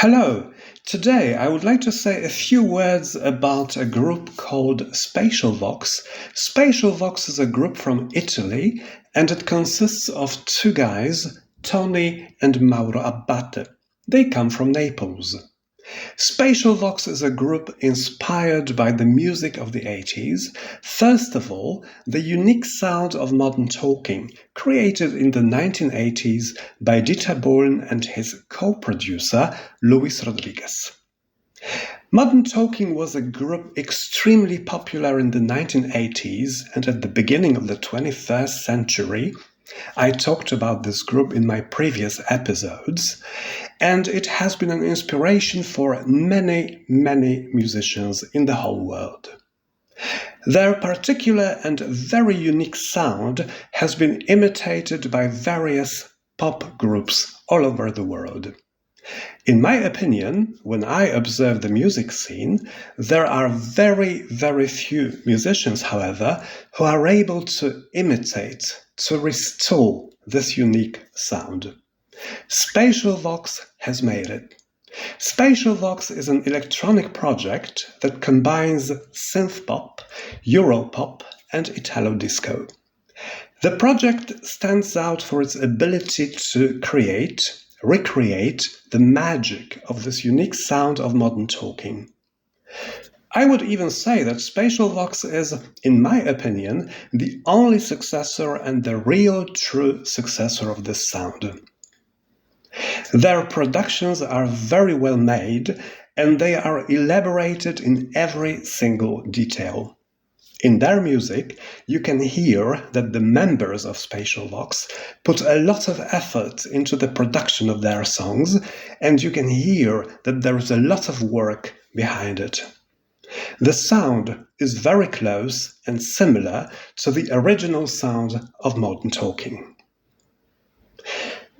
Hello! Today I would like to say a few words about a group called Spatial Vox. Spatial Vox is a group from Italy and it consists of two guys, Tony and Mauro Abbate. They come from Naples. Spatial Vox is a group inspired by the music of the 80s. First of all, the unique sound of modern talking, created in the 1980s by Dieter Bohlen and his co-producer, Luis Rodriguez. Modern Talking was a group extremely popular in the 1980s and at the beginning of the 21st century. I talked about this group in my previous episodes, and it has been an inspiration for many musicians in the whole world. Their particular and very unique sound has been imitated by various pop groups all over the world. In my opinion, when I observe the music scene, there are very few musicians, however, who are able to imitate, to restore this unique sound. Spatial Vox has made it. Spatial Vox is an electronic project that combines synth pop, Europop, and Italo disco. The project stands out for its ability to recreate the magic of this unique sound of modern talking. I would even say that Spatial Vox is, in my opinion, the only successor and the real true successor of this sound. Their productions are very well made and they are elaborated in every single detail. In their music, you can hear that the members of Spatial Vox put a lot of effort into the production of their songs, and you can hear that there is a lot of work behind it. The sound is very close and similar to the original sound of Modern Talking.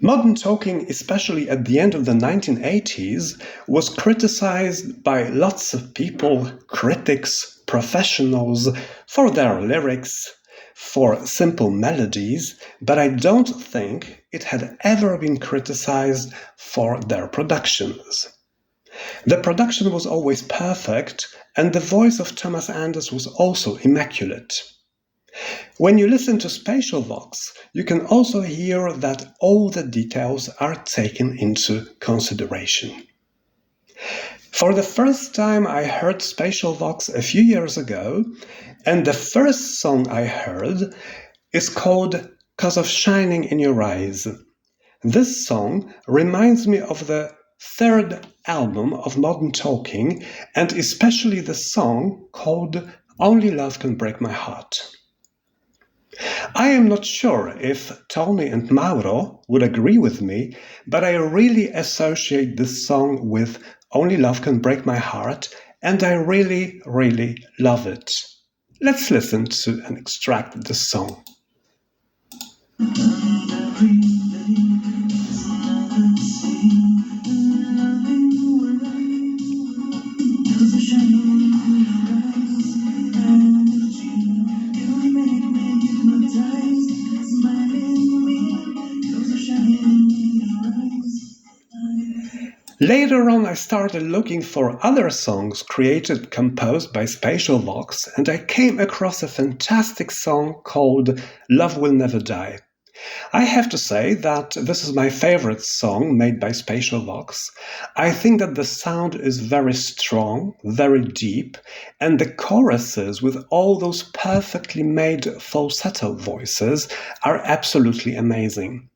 Modern Talking, especially at the end of the 1980s, was criticized by lots of people, critics, professionals, for their lyrics, for simple melodies, but I don't think it had ever been criticized for their productions. The production was always perfect, and the voice of Thomas Anders was also immaculate. When you listen to Spatial Vox, you can also hear that all the details are taken into consideration. For the first time I heard Spatial Vox a few years ago, and the first song I heard is called "'Cause of Shining in Your Eyes". This song reminds me of the third album of Modern Talking, and especially the song called "Only Love Can Break My Heart". I am not sure if Tony and Mauro would agree with me, but I really associate this song with "Only Love Can Break My Heart", and I really love it. Let's listen to an extract of this song. Later on, I started looking for other songs composed by Spatial Vox, and I came across a fantastic song called "Love Will Never Die". I have to say that this is my favorite song made by Spatial Vox. I think that the sound is very strong, very deep, and the choruses with all those perfectly made falsetto voices are absolutely amazing.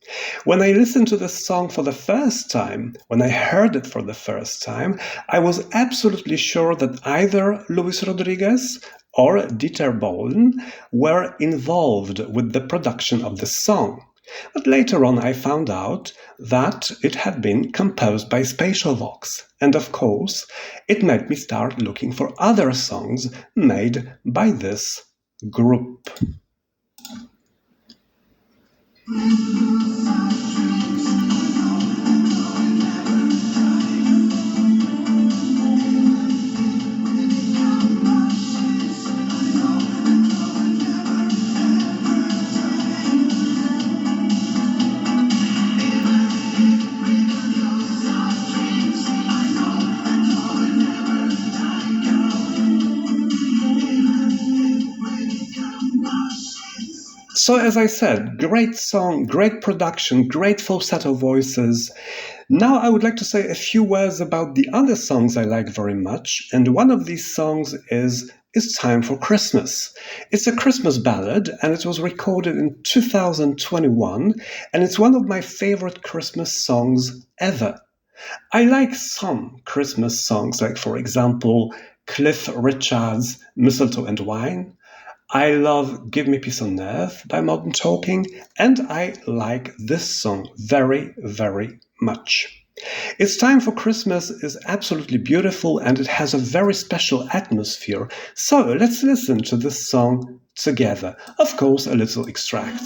When I listened to this song for the first time, when I heard it for the first time, I was absolutely sure that either Luis Rodriguez or Dieter Bohlen were involved with the production of this song. But later on I found out that it had been composed by Spatial Vox, and of course it made me start looking for other songs made by this group. So as I said, great song, great production, great falsetto voices. Now I would like to say a few words about the other songs I like very much, and one of these songs is It's Time for Christmas. It's a Christmas ballad, and it was recorded in 2021, and it's one of my favorite Christmas songs ever. I like some Christmas songs, like for example, Cliff Richard's Mistletoe and Wine. I love Give Me Peace on Earth by Modern Talking, and I like this song very, very much. It's Time for Christmas is absolutely beautiful and it has a very special atmosphere. So let's listen to this song together. Of course, a little extract.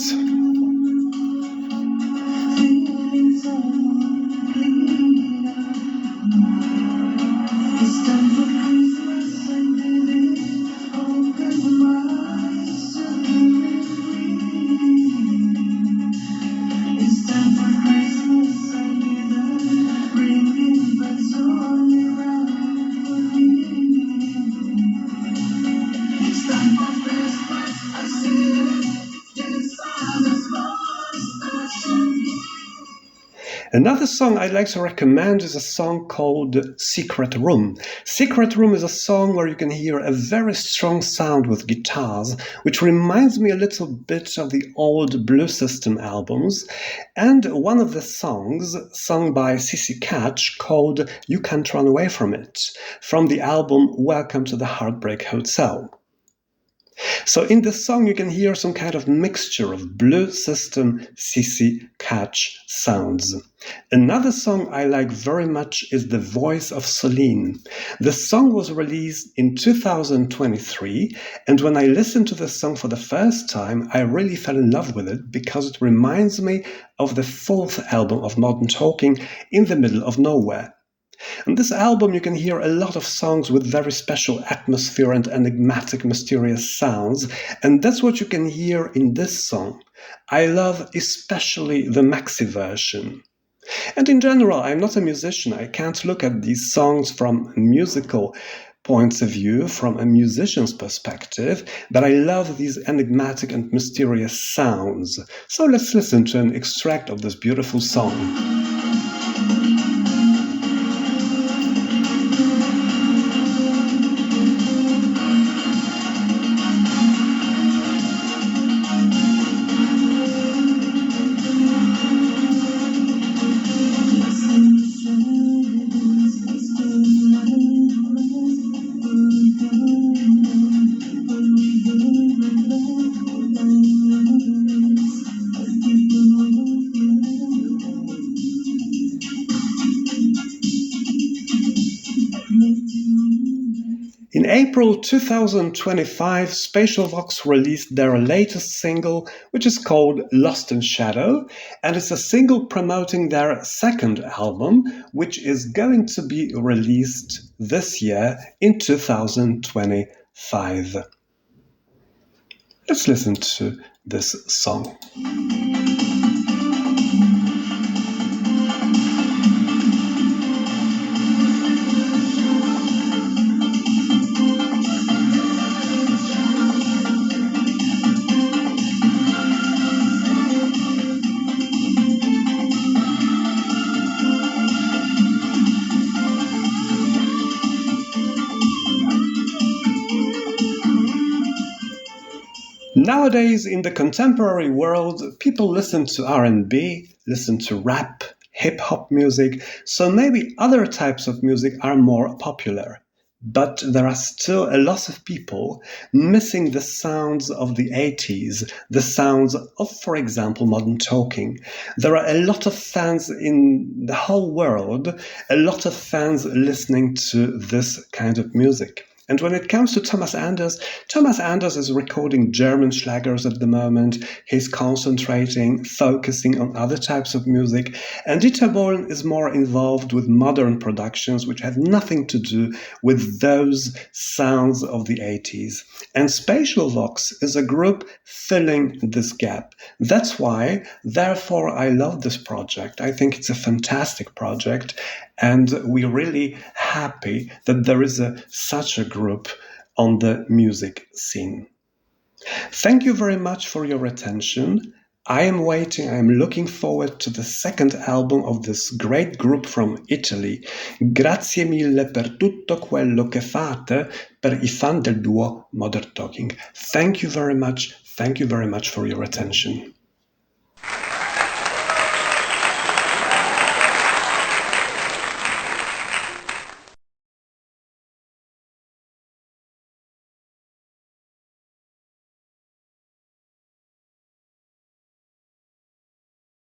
Another song I'd like to recommend is a song called Secret Room. Secret Room is a song where you can hear a very strong sound with guitars, which reminds me a little bit of the old Blue System albums, and one of the songs sung by Cece Catch called You Can't Run Away From It, from the album Welcome to the Heartbreak Hotel. So in this song you can hear some kind of mixture of Blue System, Cece Catch sounds. Another song I like very much is The Voice of Celine. The song was released in 2023, and when I listened to this song for the first time, I really fell in love with it because it reminds me of the fourth album of Modern Talking, In the Middle of Nowhere. On this album you can hear a lot of songs with very special atmosphere and enigmatic, mysterious sounds, and that's what you can hear in this song. I love especially the maxi version. And in general, I'm not a musician. I can't look at these songs from musical points of view, from a musician's perspective, but I love these enigmatic and mysterious sounds. So let's listen to an extract of this beautiful song. In April 2025, Spatial Vox released their latest single, which is called Lost in Shadow, and it's a single promoting their second album, which is going to be released this year in 2025. Let's listen to this song. Nowadays, in the contemporary world, people listen to R&B, listen to rap, hip-hop music, so maybe other types of music are more popular. But there are still a lot of people missing the sounds of the 80s, the sounds of, for example, Modern Talking. There are a lot of fans in the whole world, a lot of fans listening to this kind of music. And when it comes to Thomas Anders is recording German schlagers at the moment. He's concentrating, focusing on other types of music. And Dieter Bohlen is more involved with modern productions, which have nothing to do with those sounds of the 80s. And Spatial Vox is a group filling this gap. That's why, therefore, I love this project. I think it's a fantastic project. And we're really happy that there is such a group on the music scene. Thank you very much for your attention. I am looking forward to the second album of this great group from Italy. Grazie mille per tutto quello che fate per I fan del duo Modern Talking. Thank you very much for your attention.